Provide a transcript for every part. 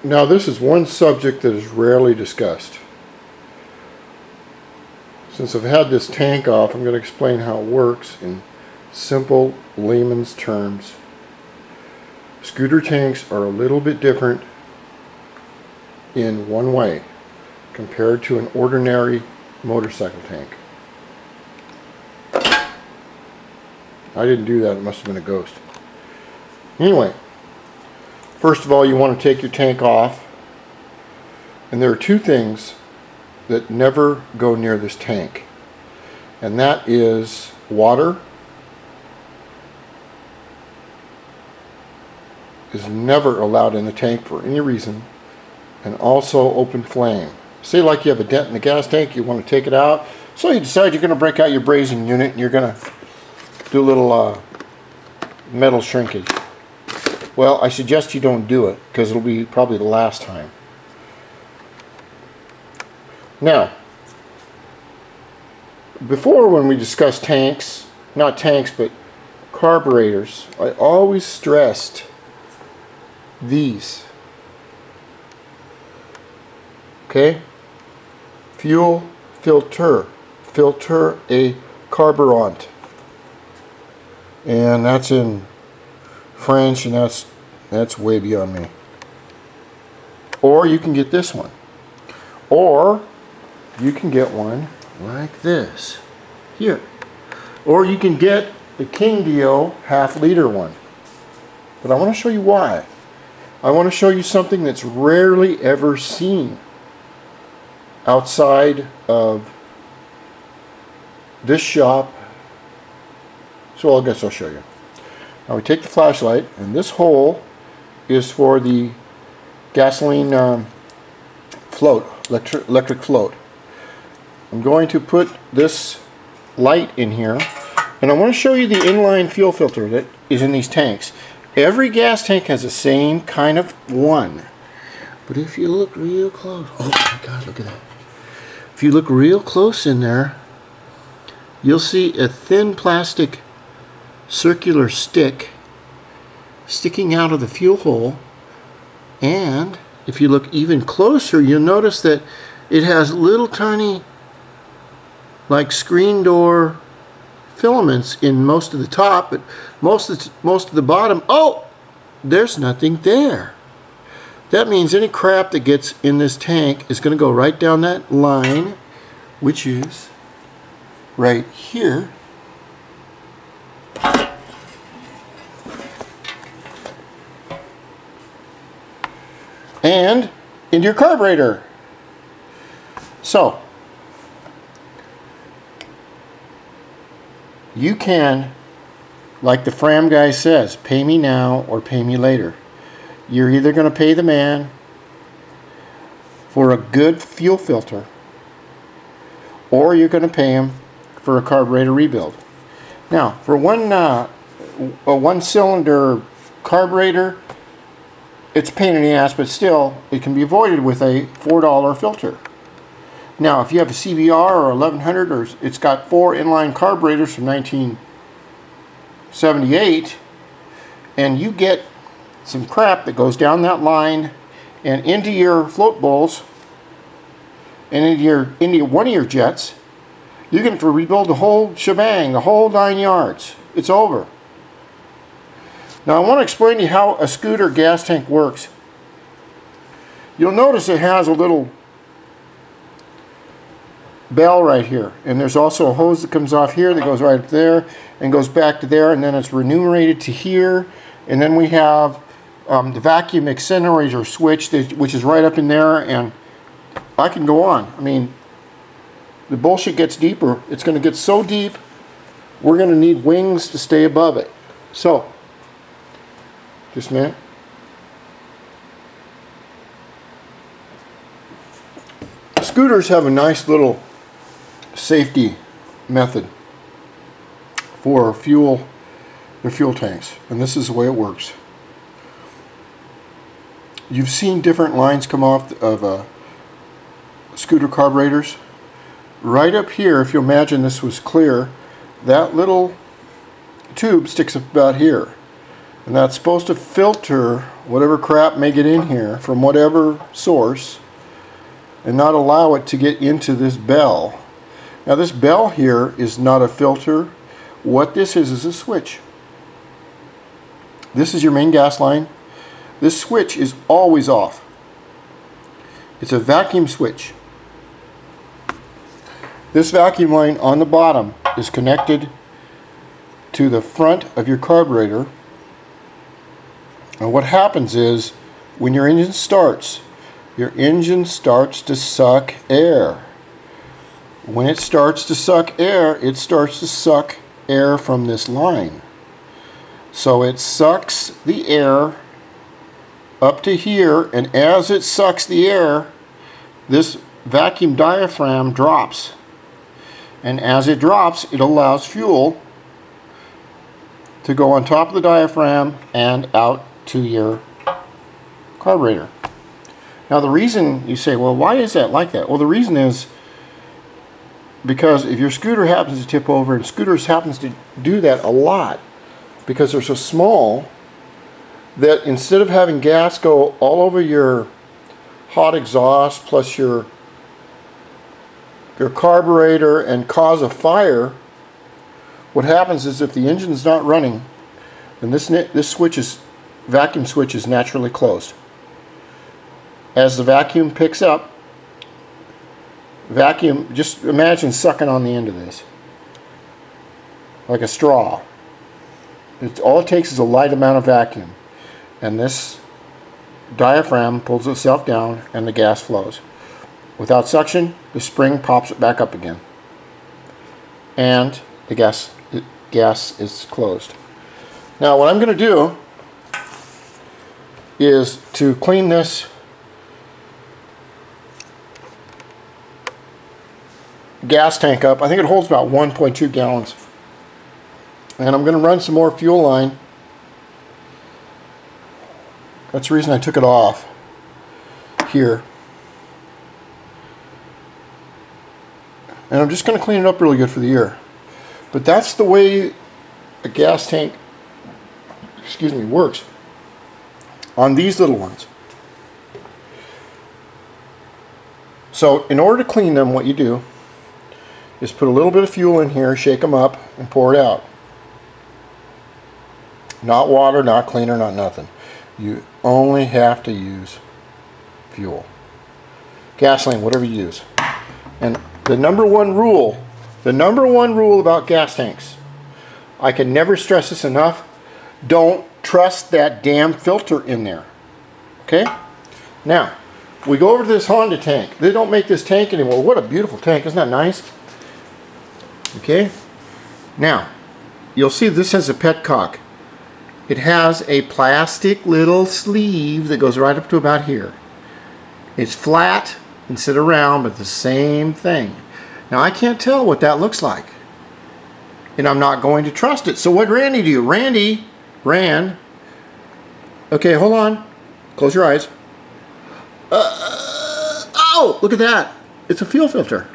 Now this is one subject that is rarely discussed. Since I've had this tank off, I'm going to explain how it works in simple layman's terms. Scooter tanks are a little bit different in one way compared to an ordinary motorcycle tank. I didn't do that, it must have been a ghost. Anyway, first of all, you want to take your tank off, and there are two things that never go near this tank, and that is water is never allowed in the tank for any reason, and also open flame. Say like you have a dent in the gas tank, you want to take it out, so you decide you're going to break out your brazing unit and you're going to do a little metal shrinkage. Well, I suggest you don't do it because it'll be probably the last time. Now, before when we discussed tanks, not tanks but carburetors, I always stressed these. Okay? Fuel filter. Filter a carburant. And that's in French, and that's way beyond me. Or you can get this one. Or you can get one like this. Here. Or you can get the King Dio half-liter one. But I want to show you why. I want to show you something that's rarely ever seen outside of this shop. So I guess I'll show you. Now we take the flashlight, and this hole is for the gasoline float, electric float. I'm going to put this light in here, and I want to show you the inline fuel filter that is in these tanks. Every gas tank has the same kind of one, but if you look real close, oh my God, look at that. If you look real close in there, you'll see a thin plastic circular stick sticking out of the fuel hole, and if you look even closer, you'll notice that it has little tiny like screen door filaments in most of the top, but most of the bottom. Oh, there's nothing there. That means any crap that gets in this tank is going to go right down that line, which is right here. And into your carburetor. So you can, like the Fram guy says, pay me now or pay me later. You're either going to pay the man for a good fuel filter, or you're going to pay him for a carburetor rebuild. Now, for a one-cylinder carburetor, it's a pain in the ass, but still, it can be avoided with a $4 filter. Now, if you have a CBR or 1100, or it's got 4 inline carburetors from 1978, and you get some crap that goes down that line and into your float bowls and into one of your jets, you're going to have to rebuild the whole shebang, the whole 9 yards. It's over. Now, I want to explain to you how a scooter gas tank works. You'll notice it has a little bell right here, and there's also a hose that comes off here that goes right up there and goes back to there, and then it's remunerated to here, and then we have the vacuum accelerator switch which is right up in there, and I can go on. I mean, the bullshit gets deeper. It's going to get so deep, we're going to need wings to stay above it. So, just a minute. Scooters have a nice little safety method for their fuel tanks, and this is the way it works. You've seen different lines come off of scooter carburetors. Right up here, if you imagine this was clear, that little tube sticks up about here. And that's supposed to filter whatever crap may get in here from whatever source and not allow it to get into this bell. Now this bell here is not a filter. What this is a switch. This is your main gas line. This switch is always off. It's a vacuum switch. This vacuum line on the bottom is connected to the front of your carburetor. And what happens is when your engine starts to suck air. When it starts to suck air, it starts to suck air from this line. So it sucks the air up to here, and as it sucks the air, this vacuum diaphragm drops. And as it drops, it allows fuel to go on top of the diaphragm and out to your carburetor. Now the reason, you say, well, why is that like that? Well, the reason is because if your scooter happens to tip over, and scooters happens to do that a lot because they're so small, that instead of having gas go all over your hot exhaust plus your carburetor and cause a fire, what happens is if the engine's not running, then this vacuum switch is naturally closed. As the vacuum picks up, just imagine sucking on the end of this like a straw. All it takes is a light amount of vacuum, and this diaphragm pulls itself down and the gas flows. Without suction, the spring pops it back up again, and the gas is closed. Now what I'm going to do is to clean this gas tank up. I think it holds about 1.2 gallons. And I'm going to run some more fuel line. That's the reason I took it off here. And I'm just going to clean it up really good for the year. But that's the way a gas tank, works on these little ones. So in order to clean them, what you do is put a little bit of fuel in here, shake them up, and pour it out. Not water, not cleaner, not nothing. You only have to use fuel. Gasoline, whatever you use. And the number one rule about gas tanks, I can never stress this enough, don't trust that damn filter in there. Okay? Now, we go over to this Honda tank. They don't make this tank anymore. What a beautiful tank. Isn't that nice? Okay? Now, you'll see this has a petcock. It has a plastic little sleeve that goes right up to about here. It's flat instead of round, but the same thing. Now, I can't tell what that looks like, and I'm not going to trust it. So what Randy do? Randy ran. Okay, hold on. Close your eyes. Oh, look at that. It's a fuel filter.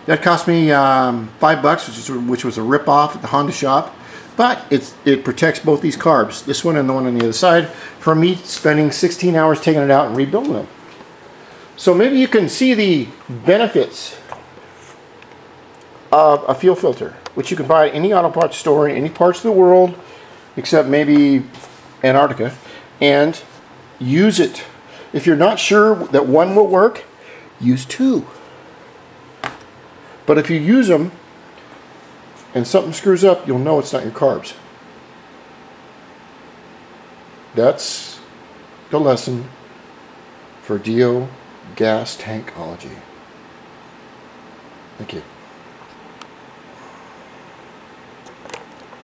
That cost me $5, which was a rip-off at the Honda shop. But it protects both these carbs, this one and the one on the other side, from me spending 16 hours taking it out and rebuilding them. So maybe you can see the benefits of a fuel filter, which you can buy at any auto parts store in any parts of the world, except maybe Antarctica, and use it. If you're not sure that one will work, use two. But if you use them and something screws up, you'll know it's not your carbs. That's the lesson for Dio Gas Tankology. Thank you.